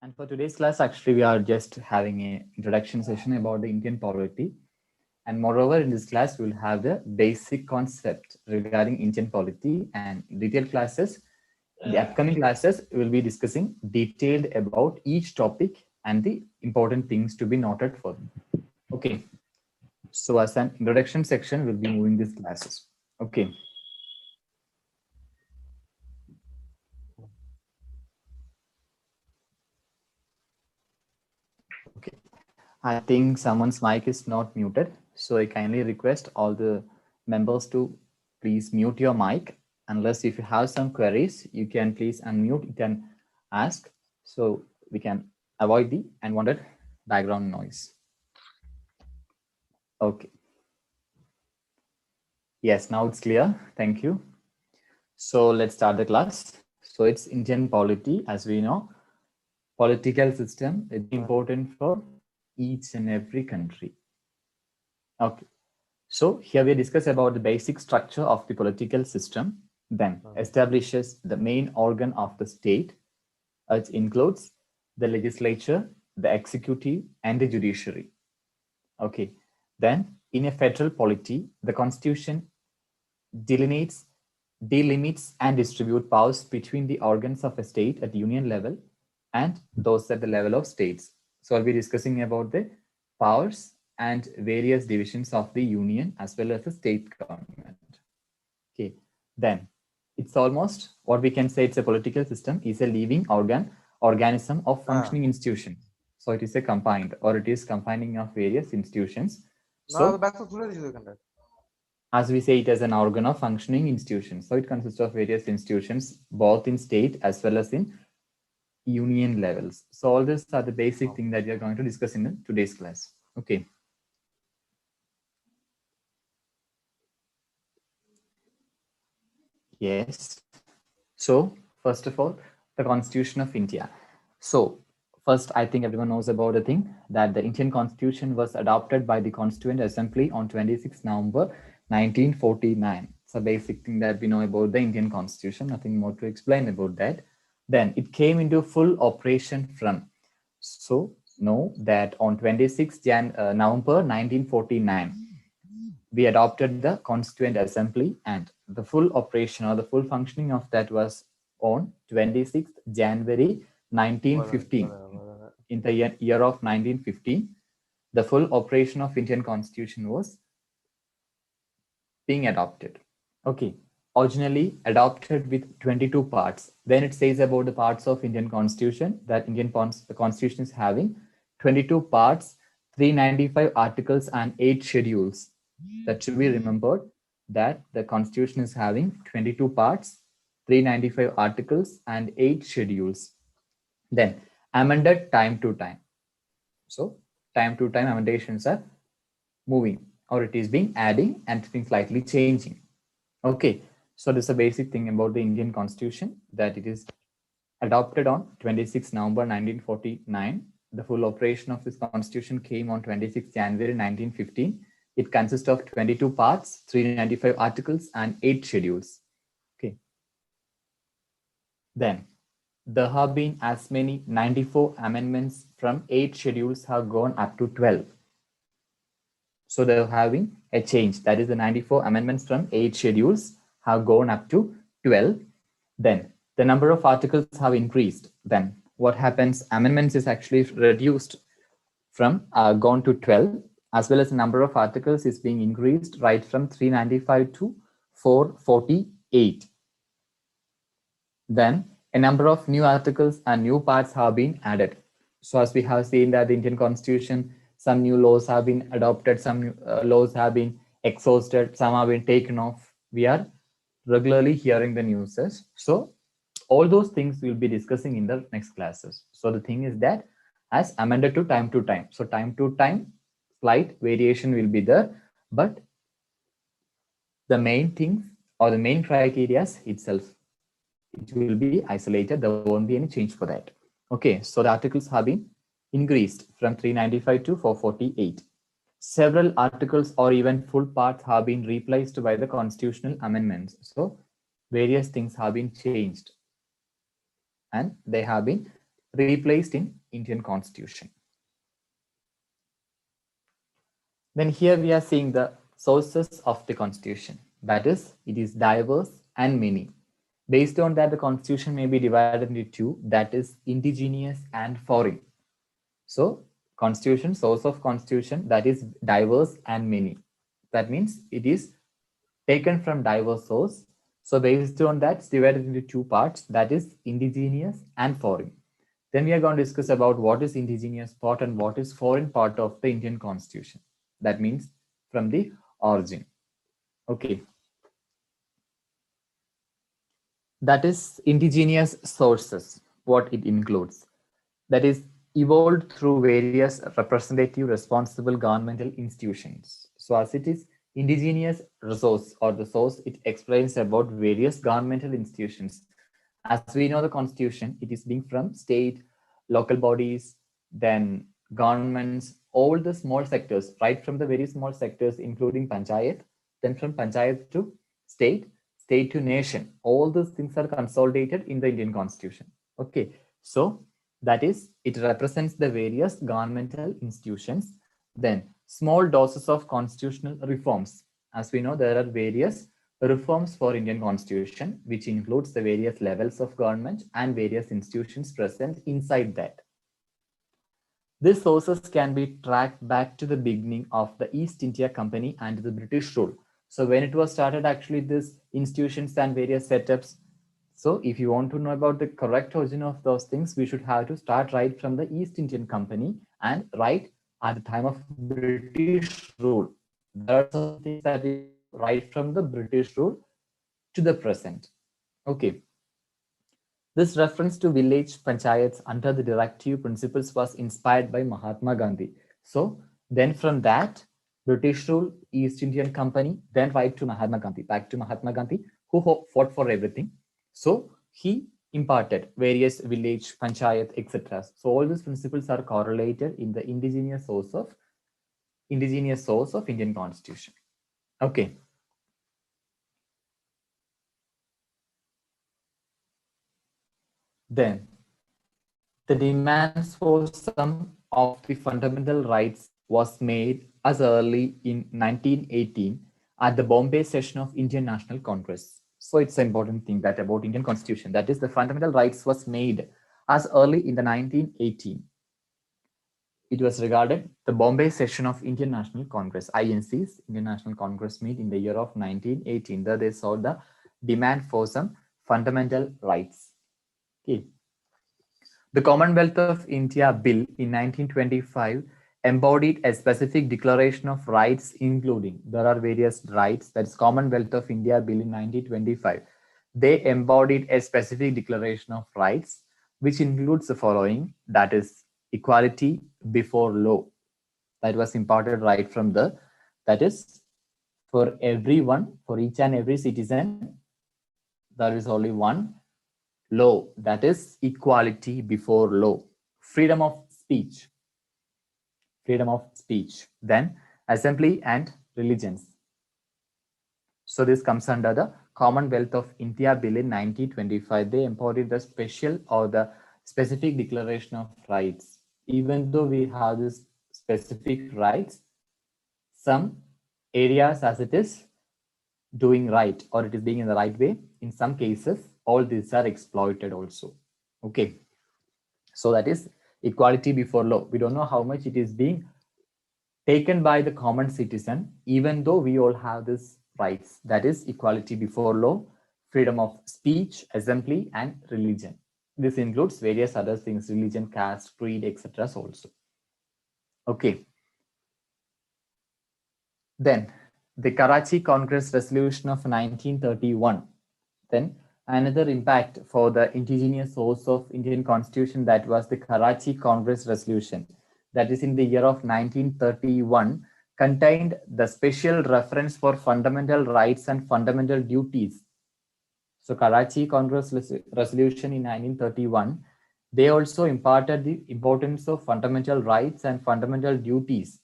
And for today's class, actually, we are just having an introduction session about the Indian polity. And moreover, in this class, we'll have the basic concept regarding Indian polity and detailed classes. In the upcoming classes, we'll be discussing detailed about each topic and the important things to be noted for them. Okay. So as an introduction section, we'll be moving these classes. Okay. Okay. I think someone's mic is not muted. So I kindly request all the members to please mute your mic. Unless if you have some queries, you can please unmute, you can ask. So we can avoid the unwanted background noise. Okay. Yes, now it's clear. Thank you. So let's start the class. So it's Indian polity, as we know. Political system is important for each and every country. Okay. So here we discuss about the basic structure of the political system, then establishes the main organ of the state. It includes the legislature, the executive, and the judiciary. Okay. Then in a federal polity, the constitution delimits and distribute powers between the organs of a state at union level and those at the level of states. So I'll be discussing about the powers and various divisions of the union as well as the state government. Okay, then it's almost what we can say it's a political system is a living organism of functioning institution. So it is a combined or it is combining of various institutions. So as we say it as an organ of functioning institution. So it consists of various institutions both in state as well as in union levels. So all these are the basic thing that we are going to discuss in today's class. Okay. Yes. So first of all, the Constitution of India. So first, I think everyone knows about the thing that the Indian Constitution was adopted by the Constituent Assembly on 26 November 1949. It's a basic thing that we know about the Indian Constitution. Nothing more to explain about that. Then it came into full operation from. So know that on 26 November 1949, we adopted the Constituent Assembly and the full operation or the full functioning of that was on 26th January 1915. In the year of 1915, the full operation of Indian Constitution was being adopted. Okay, originally adopted with 22 parts. Then it says about the parts of Indian Constitution that the Constitution is having 22 parts, 395 articles and 8 schedules. That should be remembered that the Constitution is having 22 parts, 395 articles and 8 schedules. Then amended time to time. So time to time amendations are moving or it is being adding and it's being slightly changing. Okay, so this is a basic thing about the Indian Constitution that it is adopted on 26 November 1949. The full operation of this Constitution came on 26 January 1915. It consists of 22 parts, 395 articles and 8 schedules. Okay. Then there have been as many 94 amendments from 8 schedules have gone up to 12. So they're having a change. That is the 94 amendments from 8 schedules have gone up to 12. Then the number of articles have increased. Then what happens? Amendments is actually reduced from gone to 12, as well as the number of articles is being increased right from 395 to 448. Then a number of new articles and new parts have been added. So as we have seen that the Indian Constitution, some new laws have been adopted, some new, laws have been exhausted, some have been taken off. We are regularly hearing the news. So all those things we'll be discussing in the next classes. So the thing is that as amended to time to time. So time to time, slight variation will be there, but the main things or the main criteria itself, it will be isolated. There won't be any change for that. Okay, so the articles have been increased from 395 to 448. Several articles or even full parts have been replaced by the constitutional amendments. So various things have been changed and they have been replaced in Indian Constitution. Then here we are seeing the sources of the Constitution. That is, it is diverse and many. Based on that, the Constitution may be divided into two, that is indigenous and foreign. So Constitution, source of Constitution, that is diverse and many. That means it is taken from diverse source. So based on that, it's divided into two parts, that is indigenous and foreign. Then we are going to discuss about what is indigenous part and what is foreign part of the Indian Constitution. That means from the origin. Okay. That is indigenous sources, what it includes. That is evolved through various representative responsible governmental institutions. So as it is indigenous resource or the source, it explains about various governmental institutions. As we know the Constitution, it is being from state, local bodies, then governments, all the small sectors, right from the very small sectors, including panchayat, then from panchayat to state, state to nation. All those things are consolidated in the Indian Constitution. Okay, so that is, it represents the various governmental institutions. Then small doses of constitutional reforms. As we know, there are various reforms for Indian Constitution, which includes the various levels of government and various institutions present inside that. These sources can be tracked back to the beginning of the East India Company and the British rule. So when it was started, actually these institutions and various setups. So if you want to know about the correct origin of those things, we should have to start right from the East Indian Company and right at the time of British rule. There are some things that is right from the British rule to the present. Okay. This reference to village panchayats under the directive principles was inspired by Mahatma Gandhi. So then from that, British rule, East Indian Company, then right to Mahatma Gandhi, back to Mahatma Gandhi, who fought for everything. So he imparted various village, panchayat, etc. So all these principles are correlated in the indigenous source of Indian Constitution. Okay. Then the demands for some of the fundamental rights was made as early in 1918 at the Bombay session of Indian National Congress. So it's an important thing that about Indian Constitution, that is the fundamental rights was made as early in the 1918. It was regarded the Bombay session of Indian National Congress, INC's Indian National Congress meet in the year of 1918. There they saw the demand for some fundamental rights. Okay. The Commonwealth of India Bill in 1925 embodied a specific declaration of rights, including there are various rights. That is Commonwealth of India Bill in 1925. They embodied a specific declaration of rights, which includes the following: that is equality before law. That was imparted right from the, that is for everyone, for each and every citizen, there is only one law, that is equality before law. Freedom of speech, then assembly and religions. So this comes under the Commonwealth of India Bill in 1925. They embodied the special or the specific declaration of rights. Even though we have this specific rights, some areas as it is doing right or it is being in the right way, in some cases all these are exploited also. Okay, so that is equality before law. We don't know how much it is being taken by the common citizen, even though we all have these rights, that is equality before law, freedom of speech, assembly and religion. This includes various other things, religion, caste, creed, etc. also. Okay. Then the Karachi Congress resolution of 1931. Then another impact for the indigenous source of Indian Constitution, that was the Karachi Congress resolution, that is in the year of 1931, contained the special reference for fundamental rights and fundamental duties. So Karachi Congress resolution in 1931, they also imparted the importance of fundamental rights and fundamental duties.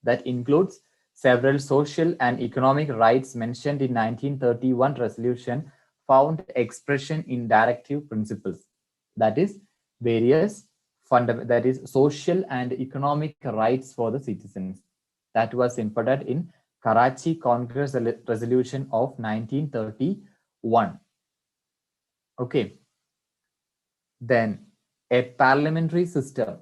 That includes several social and economic rights mentioned in 1931 resolution found expression in directive principles. That is, various that is social and economic rights for the citizens. That was embedded in Karachi Congress resolution of 1931. Okay. Then a parliamentary system.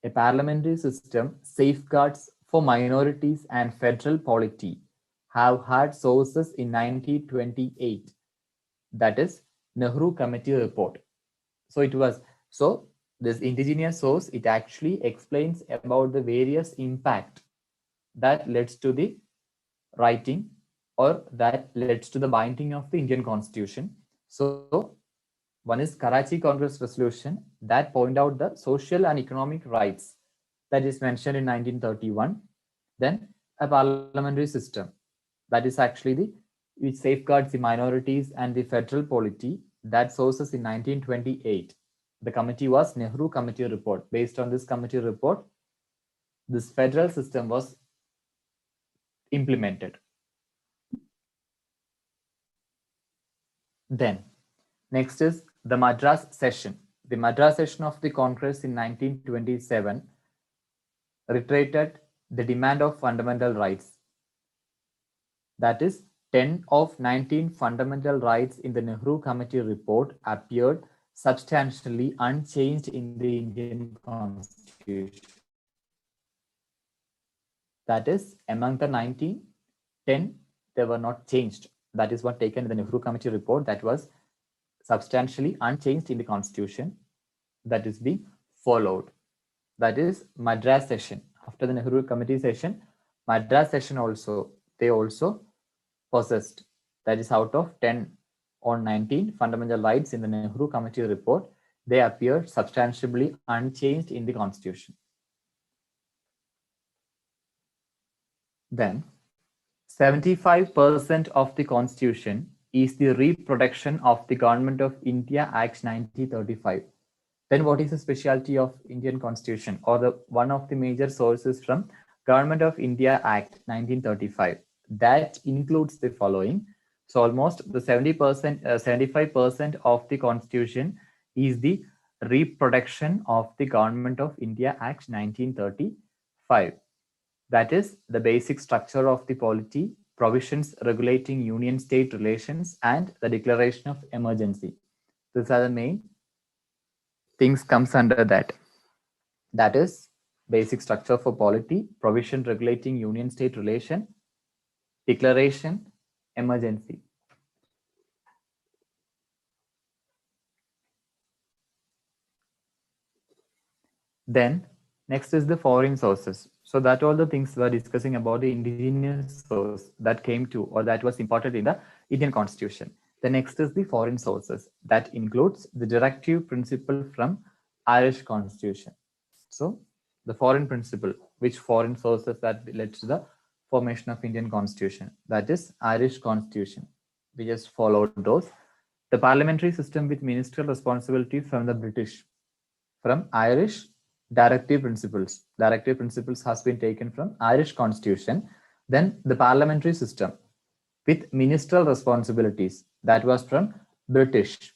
A parliamentary system safeguards for minorities and federal polity have had sources in 1928. That is Nehru Committee report. So it was, so this indigenous source, it actually explains about the various impact that leads to the writing or that leads to the binding of the Indian Constitution. So one is Karachi Congress resolution that point out the social and economic rights that is mentioned in 1931. Then a parliamentary system that is actually the which safeguards the minorities and the federal polity that sources in 1928. The committee was Nehru Committee report. Based on this committee report, this federal system was implemented. Then next is the Madras session. The Madras session of the Congress in 1927 reiterated the demand of fundamental rights. That is, 10 of 19 fundamental rights in the Nehru Committee report appeared substantially unchanged in the Indian Constitution. That is, among the 19, 10 they were not changed. That is what taken in the Nehru Committee report that was substantially unchanged in the Constitution that is being followed. That is Madras session. After the Nehru Committee session, Madras session also, they also possessed, that is out of 10 on 19 fundamental rights in the Nehru Committee report, they appeared substantially unchanged in the Constitution. Then 75% of the Constitution is the reproduction of the Government of India Act 1935. Then what is the specialty of Indian Constitution or the one of the major sources from Government of India Act 1935? That includes the following. So almost the 70%, 75% of the Constitution is the reproduction of the Government of India Act 1935. That is the basic structure of the polity, provisions regulating union-state relations, and the declaration of emergency. These are the main things comes under that. That is basic structure for polity, provision regulating union-state relation, declaration, emergency. Then next is the foreign sources. So that all the things we're discussing about the indigenous source that came to or that was imported in the Indian Constitution. The next is the foreign sources that includes the directive principle from Irish Constitution. So the foreign principle, which foreign sources that led to the formation of Indian Constitution, that is Irish Constitution. We just followed those. The parliamentary system with ministerial responsibility from the British, from Irish directive principles. Directive principles has been taken from Irish Constitution. Then the parliamentary system with ministerial responsibilities, that was from British.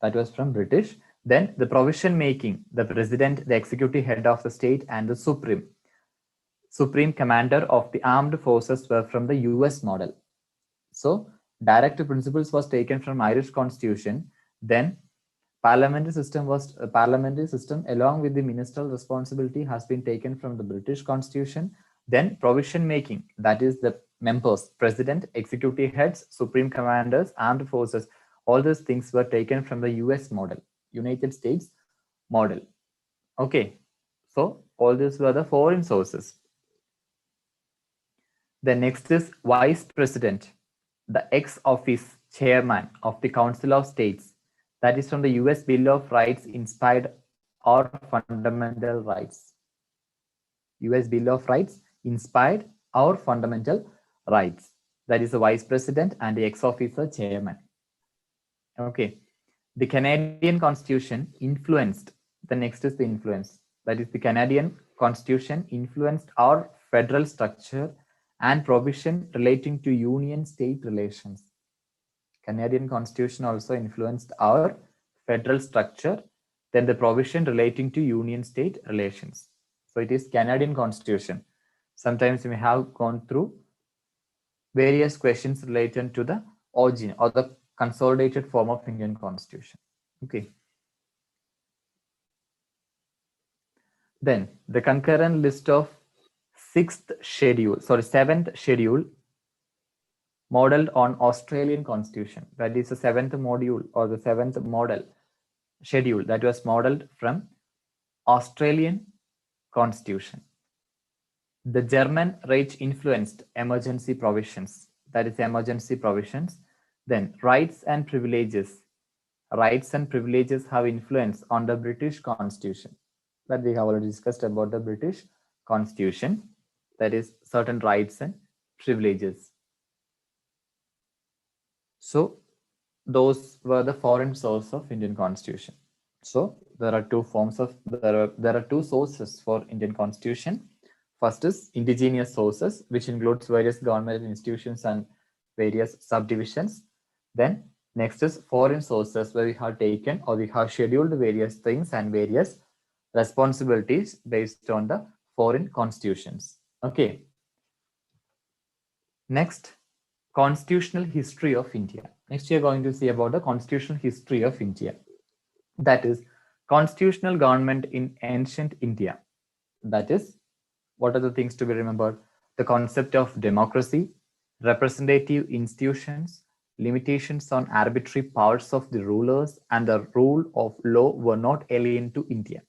That was from British. Then the provision making, the president, the executive head of the state, and the supreme commander of the armed forces were from the US model. So directive principles was taken from Irish Constitution. Then parliamentary system along with the ministerial responsibility has been taken from the British Constitution. Then provision making, that is the members, president, executive heads, supreme commanders, armed forces, all these things were taken from the US model, United States model. Okay, so all these were the foreign sources. The next is vice president, the ex-office chairman of the Council of States, that is from the US Bill of Rights inspired our fundamental rights. US Bill of Rights inspired our fundamental rights. That is the vice president and the ex-officer chairman. Okay. The Canadian Constitution influenced, the next is the influence. That is the Canadian Constitution influenced our federal structure and provision relating to union-state relations. Canadian Constitution also influenced our federal structure Then the provision relating to union-state relations. So it is Canadian Constitution. Sometimes we have gone through various questions related to the origin or the consolidated form of Indian Constitution. Okay. Then the concurrent list of seventh schedule modeled on Australian Constitution. That is the seventh module or the seventh model schedule that was modeled from Australian Constitution. The German Reich influenced emergency provisions. That is emergency provisions. Then rights and privileges. Rights and privileges have influence on the British Constitution. That we have already discussed about the British Constitution. That is certain rights and privileges. So those were the foreign source of Indian Constitution. So there are two forms of there are two sources for Indian Constitution. First is indigenous sources, which includes various government institutions and various subdivisions. Then next is foreign sources, where we have taken or we have scheduled various things and various responsibilities based on the foreign constitutions. Okay. Next, constitutional history of India. Next, we are going to see about the constitutional history of India. That is constitutional government in ancient India. That is, what are the things to be remembered? The concept of democracy, representative institutions, limitations on arbitrary powers of the rulers, and the rule of law were not alien to India.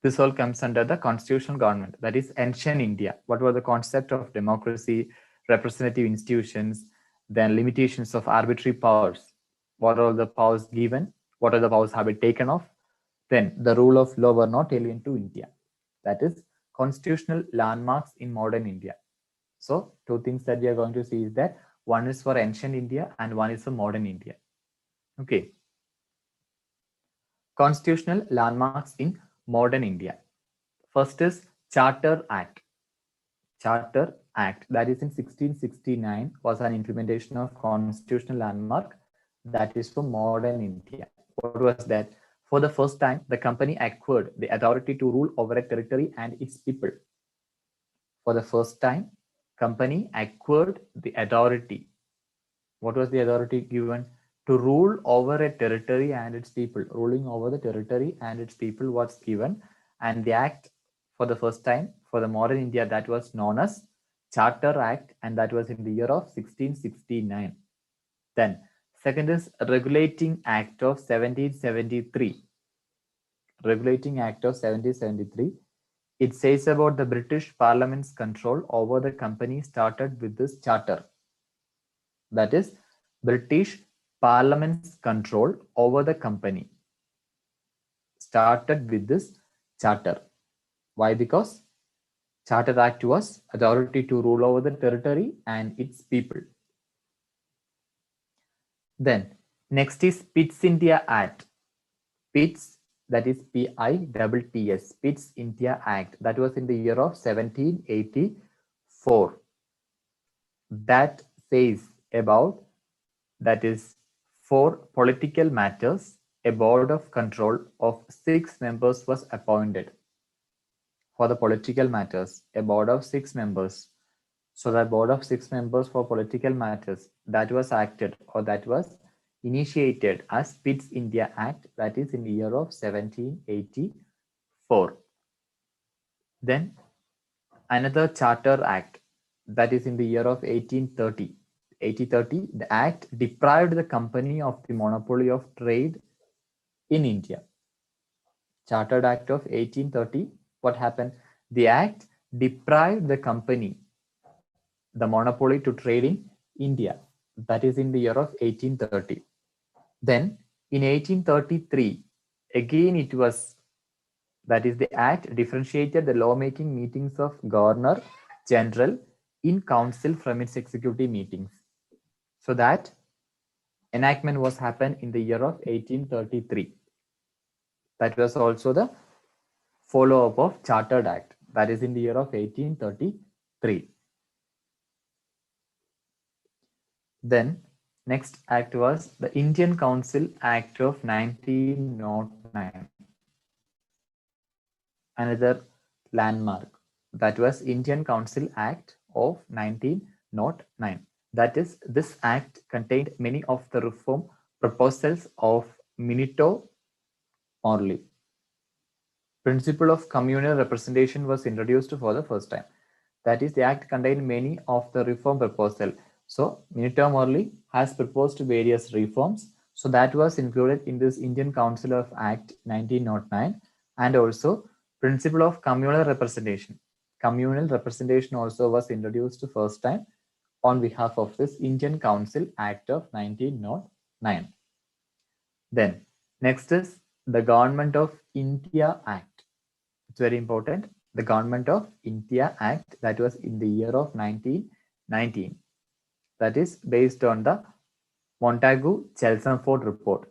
This all comes under the constitutional government. That is ancient India. What were the concept of democracy, representative institutions, then limitations of arbitrary powers? What are the powers given? What are the powers have been taken off? Then the rule of law were not alien to India. That is constitutional landmarks in modern India. So two things that we are going to see is that one is for ancient India and one is for modern India. Okay. Constitutional landmarks in modern India. First is Charter Act. Charter Act, that is in 1669, was an implementation of constitutional landmark that is for modern India. What was that? For the first time, the company acquired the authority to rule over a territory and its people. For the first time, company acquired the authority. What was the authority given? To rule over a territory and its people. Ruling over the territory and its people was given, and the act for the first time for the modern India, that was known as Charter Act, and that was in the year of 1669. Then second is Regulating Act of 1773. Regulating Act of 1773. It says about the British Parliament's control over the company started with this charter. That is British Parliament's control over the company started with this charter. Why? Because Charter Act was authority to rule over the territory and its people. Then next is Pitt's India Act. Pitt's, that is P-I-T-T-S, Pitt's India Act, that was in the year of 1784. That says about, that is for political matters, a board of control of 6 members was appointed. For the political matters, a board of 6 members. So the board of 6 members for political matters, that was acted or that was initiated as Pitt's India Act, that is in the year of 1784. Then another Charter Act, that is in the year of 1830. 1830, the act deprived the company of the monopoly of trade in India. Chartered Act of 1830, what happened? The act deprived the company the monopoly to trade in India. That is in the year of 1830. Then in 1833, again it was, that is the act differentiated the lawmaking meetings of Governor General in council from its executive meetings. So that enactment was happened in the year of 1833. That was also the follow-up of Chartered Act, that is in the year of 1833. Then next act was the Indian Council Act of 1909. another landmark, that was Indian Council Act of 1909. That is, this act contained many of the reform proposals of Minito Morley. Principle of communal representation was introduced for the first time. That is, the act contained many of the reform proposal. So, Minito Morley has proposed various reforms. So, that was included in this Indian Council of Act 1909, and also principle of communal representation. Communal representation also was introduced first time on behalf of this Indian Council Act of 1909. Then, next is the Government of India Act. It's very important. The Government of India Act, that was in the year of 1919. That is based on the Montagu-Chelmsford report.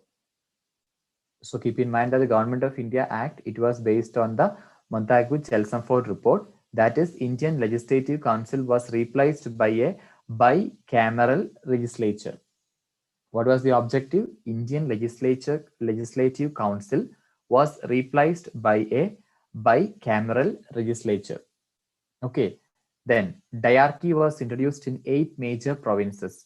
So keep in mind that the Government of India Act, it was based on the Montagu-Chelmsford report. That is, Indian Legislative Council was replaced by a bicameral legislature. What was the objective? Indian Legislative Council was replaced by a bicameral legislature. Okay. Then diarchy was introduced in 8 major provinces.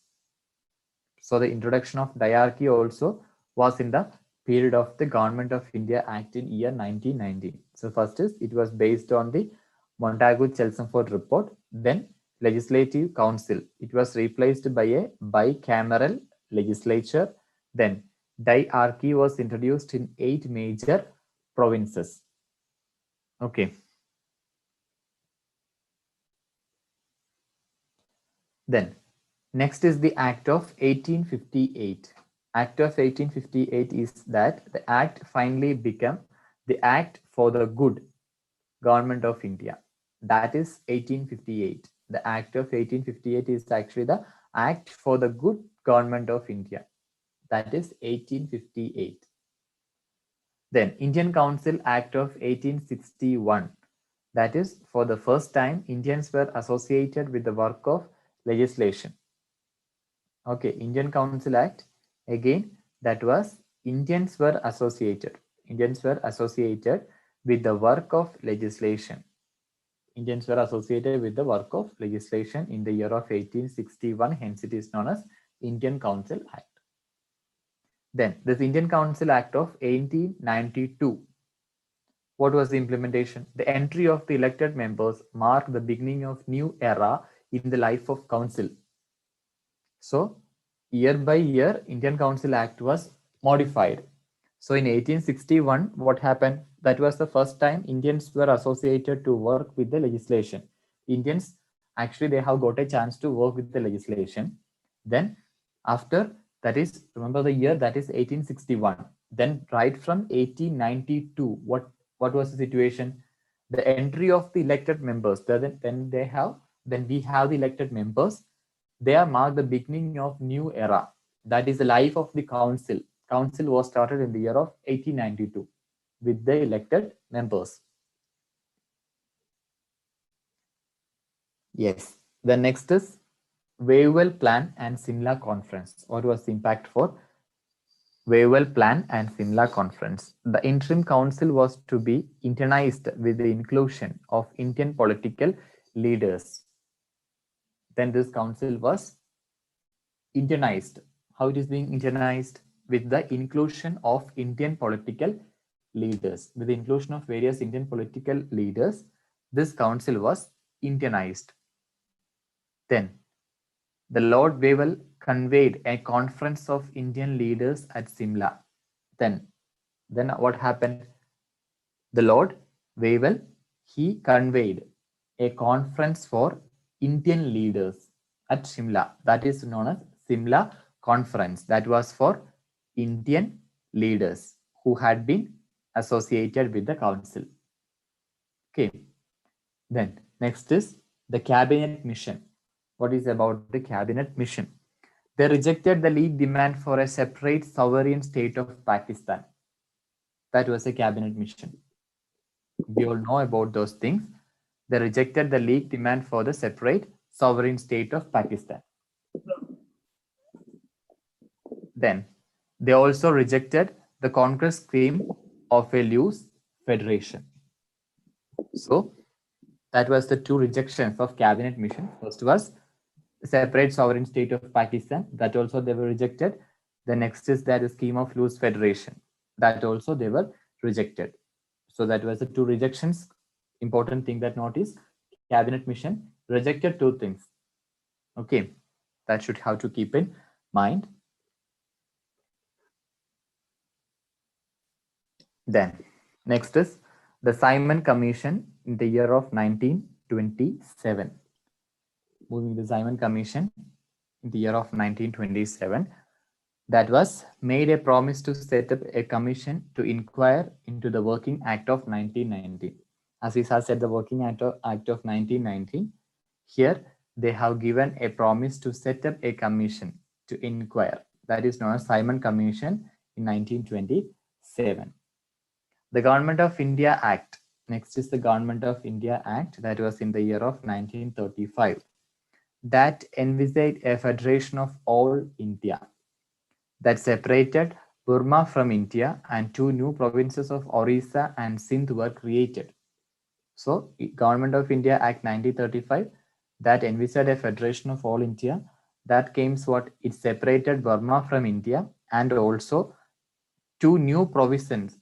So the introduction of diarchy also was in the period of the Government of India Act in year 1919. So first is, it was based on the Montagu-Chelmsford report. Then Legislative Council, it was replaced by a bicameral legislature. Then diarchy was introduced in 8 major provinces. Okay. Then next is the Act of 1858. Act of 1858 is that the act finally became the Act for the Good Government of India. That is 1858. The Act of 1858 is actually the Act for the Good Government of India. That is 1858. Then Indian Council Act of 1861. That is, for the first time, Indians were associated with the work of legislation. Okay, Indian Council Act, again, that was Indians were associated. Indians were associated with the work of legislation. Indians were associated with the work of legislation in the year of 1861, hence it is known as Indian Council Act. Then this Indian Council Act of 1892. What was the implementation? The entry of the elected members marked the beginning of new era in the life of council. So year by year, Indian Council Act was modified. So in 1861, what happened? That was the first time Indians were associated to work with the legislation. Indians, actually, they have got a chance to work with the legislation. Then after, that is, remember the year, that is 1861. Then right from 1892, what was the situation? The entry of the elected members, then we have the elected members. They are marked the beginning of new era. That is the life of the council. Council was started in the year of 1892 with the elected members. Yes. The next is Wavell Plan and Simla Conference. What was the impact for Wavell Plan and Simla Conference? The interim council was to be internized with the inclusion of Indian political leaders. Then this council was internized. How it is being internized? With the inclusion of Indian political leaders. With the inclusion of various Indian political leaders, this council was internized. Then the Lord Wavell convened a conference of Indian leaders at Simla. Then what happened? The Lord Wavell, he convened a conference for Indian leaders at Simla. That is known as Simla Conference. That was for Indian leaders who had been associated with the council. Okay. Then next is the cabinet mission. What is about the cabinet mission? They rejected the League demand for a separate sovereign state of Pakistan. That was a cabinet mission. We all know about those things. They rejected the League demand for the separate sovereign state of Pakistan. Then they also rejected the Congress scheme of a loose federation. So that was the two rejections of cabinet mission. First was separate sovereign state of Pakistan. That also they were rejected. The next is that the scheme of loose federation. That also they were rejected. So that was the two rejections. Important thing that notice, cabinet mission rejected two things. Okay, that should have to keep in mind. Then next is the Simon Commission in the year of 1927. Moving the Simon Commission in the year of 1927, that was made a promise to set up a commission to inquire into the Working Act of 1919. As we have said, the Working Act of 1919, here they have given a promise to set up a commission to inquire. That is known as Simon Commission in 1927. The Government of India Act. Next is the Government of India Act, that was in the year of 1935. That envisaged a federation of all India, that separated Burma from India, and two new provinces of Orissa and Sindh were created. So, Government of India Act 1935, that envisaged a federation of all India, that came what it separated Burma from India, and also two new provisions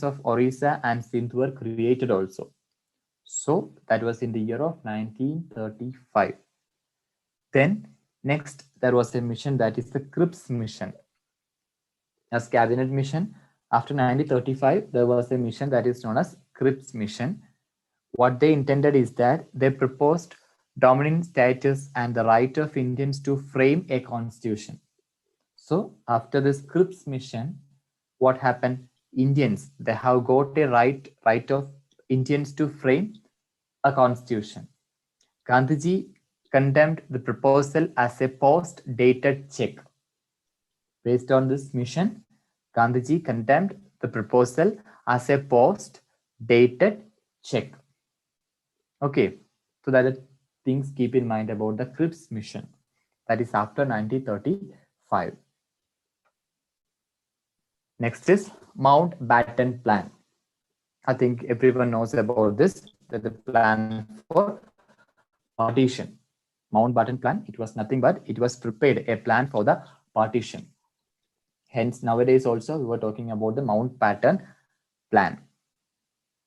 of Orissa and Sindh were created also. So that was in the year of 1935. Then next there was a mission, that is the Cripps mission. As cabinet mission, after 1935 there was a mission that is known as Cripps mission. What they intended is that they proposed dominant status and the right of Indians to frame a constitution. So after this Cripps mission, what happened? Indians, they have got a right of Indians to frame a constitution. Gandhiji condemned the proposal as a post-dated check. Based on this mission, Gandhiji condemned the proposal as a post-dated check. Okay, so that are things keep in mind about the Cripps mission. That is after 1935. Next is Mountbatten Plan. I think everyone knows about this, that the plan for partition. Mountbatten Plan, it was nothing but it was prepared, a plan for the partition. Hence, nowadays also we were talking about the Mountbatten Plan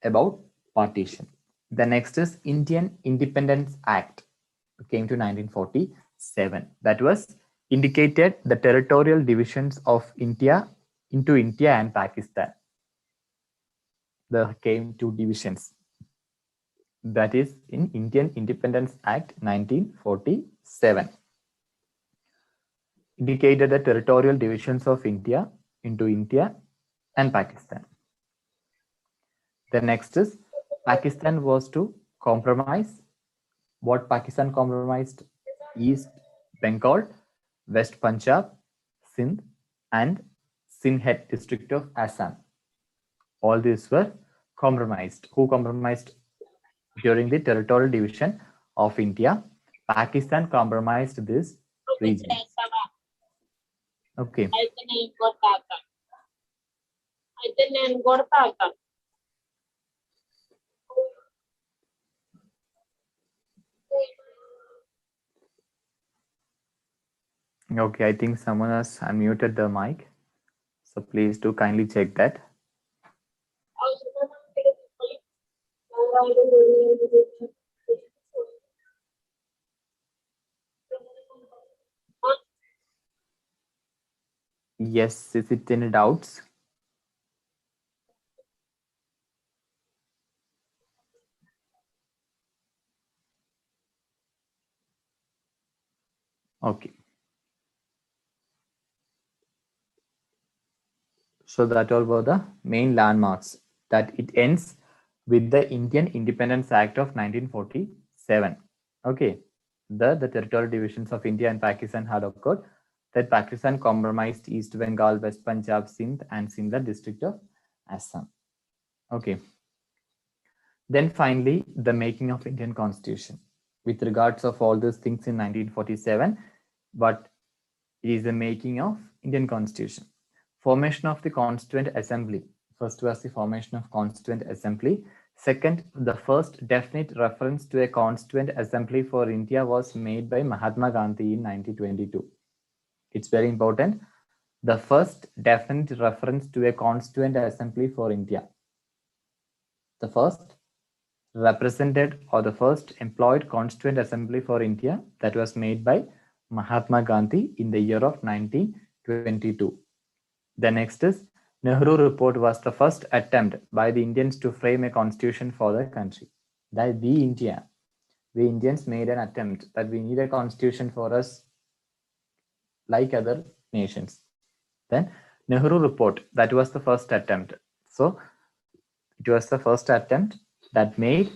about partition. The next is Indian Independence Act. It came to 1947. That was indicated the territorial divisions of India into India and Pakistan. There came two divisions. That is in Indian Independence Act 1947. Indicated the territorial divisions of India into India and Pakistan. The next is Pakistan was to compromise. What Pakistan compromised? East Bengal, West Punjab, Sindh, and Sindh district of Assam. All these were compromised. Who compromised during the territorial division of India? Pakistan compromised this region. Okay. Okay, I think someone has unmuted the mic. So please do kindly check that. Yes, is it any doubts? Okay. So that all were the main landmarks. That it ends with the Indian Independence Act of 1947. Okay. The territorial divisions of India and Pakistan had occurred. That Pakistan compromised East Bengal, West Punjab, Sindh, and Sindh district of Assam. Okay. Then finally, the making of Indian Constitution. With regards of all these things in 1947, but it is the making of Indian Constitution. Formation of the Constituent Assembly. First was the formation of Constituent Assembly. Second, the first definite reference to a Constituent Assembly for India was made by Mahatma Gandhi in 1922. It's very important. The first definite reference to a Constituent Assembly for India. The first represented or the first employed Constituent Assembly for India that was made by Mahatma Gandhi in the year of 1922. The next is Nehru Report was the first attempt by the Indians to frame a constitution for the country. That we Indians made an attempt that we need a constitution for us like other nations. Then Nehru Report, that was the first attempt. So it was the first attempt that made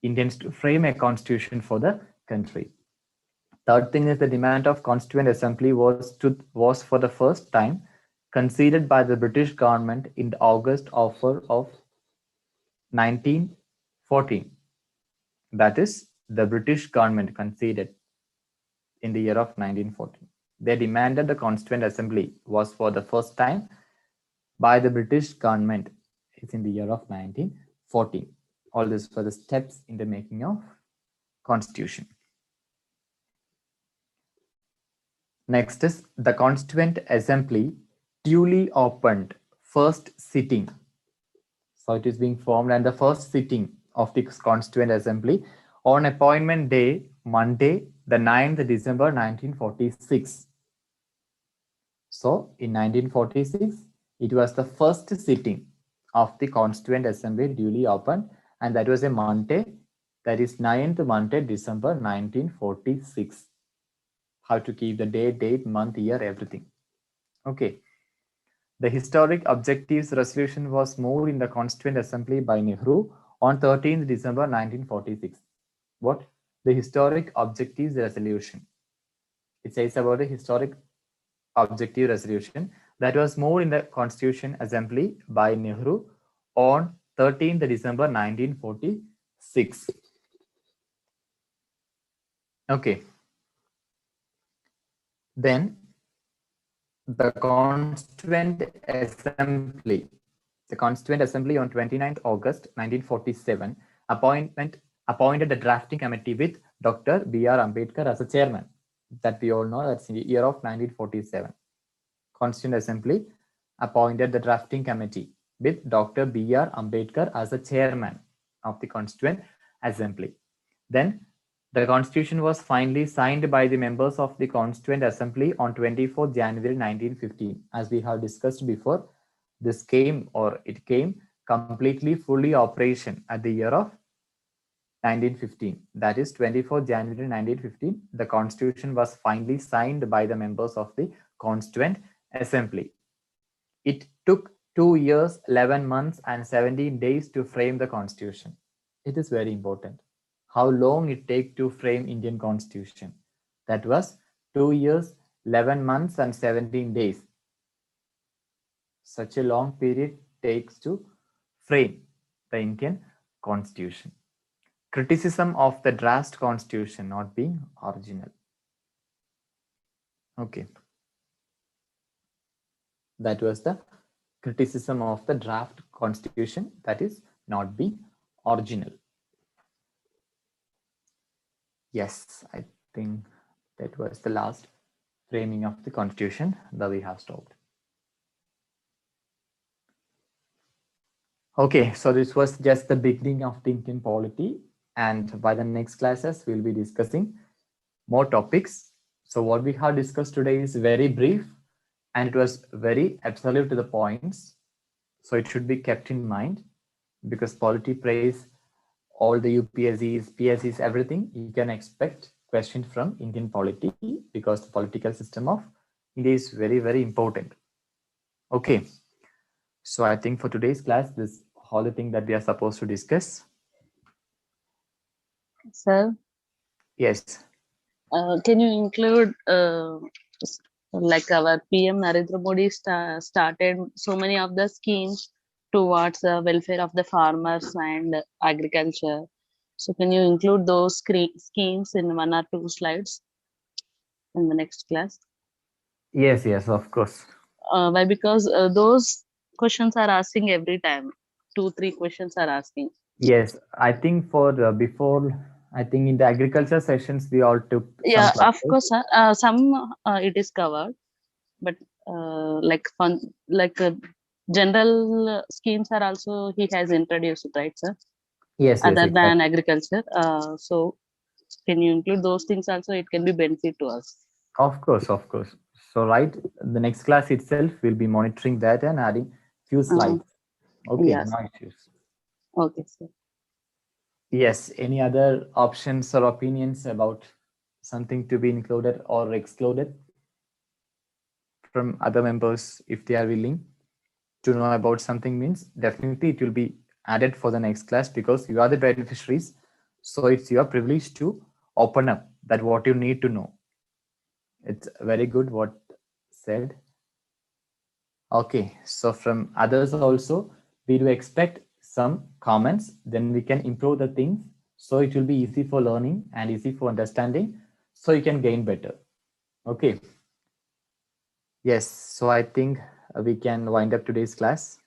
Indians to frame a constitution for the country. Third thing is the demand of Constituent Assembly was for the first time conceded by the British government in the August offer of 1914. That is, the British government conceded in the year of 1914. They demanded the Constituent Assembly was for the first time by the British government. It's in the year of 1914. All this for the steps in the making of Constitution. Next is the Constituent Assembly duly opened first sitting. So it is being formed and the first sitting of the Constituent Assembly on appointment day, Monday, the 9th December 1946. So in 1946, it was the first sitting of the Constituent Assembly duly opened, and that was a Monday, that is 9th Monday, December 1946. How to keep the day, date, month, year, everything. Okay. The historic objectives resolution was moved in the Constituent Assembly by Nehru on 13th December 1946. What? The historic objectives resolution. It says about the historic objective resolution that was moved in the Constitution Assembly by Nehru on 13th December 1946. Okay. Then the Constituent Assembly on 29th August 1947 appointed the drafting committee with Dr. B.R. Ambedkar as a chairman. That we all know, that's in the year of 1947. Constituent Assembly appointed the drafting committee with Dr. B.R. Ambedkar as a chairman of the Constituent Assembly. Then the Constitution was finally signed by the members of the Constituent Assembly on 24th January 1915. As we have discussed before, it came completely fully operation at the year of 1915. That is 24th January 1915. The Constitution was finally signed by the members of the Constituent Assembly. It took 2 years, 11 months, and 17 days to frame the Constitution. It is very important. How long it take to frame Indian Constitution? That was 2 years, 11 months, and 17 days. Such a long period takes to frame the Indian Constitution. Criticism of the draft Constitution not being original. Okay. That was the criticism of the draft Constitution, that is not being original. Yes, I think that was the last framing of the Constitution that we have stopped. Okay, so this was just the beginning of the Indian polity, and by the next classes we'll be discussing more topics. So what we have discussed today is very brief and it was very absolute to the points. So it should be kept in mind, because polity praise all the UPSCs, PSCs, everything. You can expect questions from Indian polity, because the political system of India is very, very important. Okay. So I think for today's class, this all the thing that we are supposed to discuss. Sir? Yes. Can you include like our PM Narendra Modi started so many of the schemes towards the welfare of the farmers and agriculture. So can you include those schemes in 1 or 2 slides in the next class? Yes, yes, of course. Why? Because those questions are asking every time. 2-3 questions are asking. Yes, I think for before, I think in the agriculture sessions we all took some Yeah, of classes. course, some it is covered, but like fun, like general schemes are also he has introduced, right, sir? Yes, yes, Other than exactly. agriculture, so can you include those things also? It can be benefit to us. Of course, of course. So, right, the next class itself will be monitoring that and adding few Uh, slides. Okay, yes. no issues. Okay, sir. Yes, any other options or opinions about something to be included or excluded from other members if they are willing to know about something means definitely it will be added for the next class because you are the beneficiaries. So it's your privilege to open up that what you need to know. It's very good what said. Okay, so from others also, we do expect some comments, then we can improve the things. So it will be easy for learning and easy for understanding. So you can gain better. Okay, yes. So I think we can wind up today's class.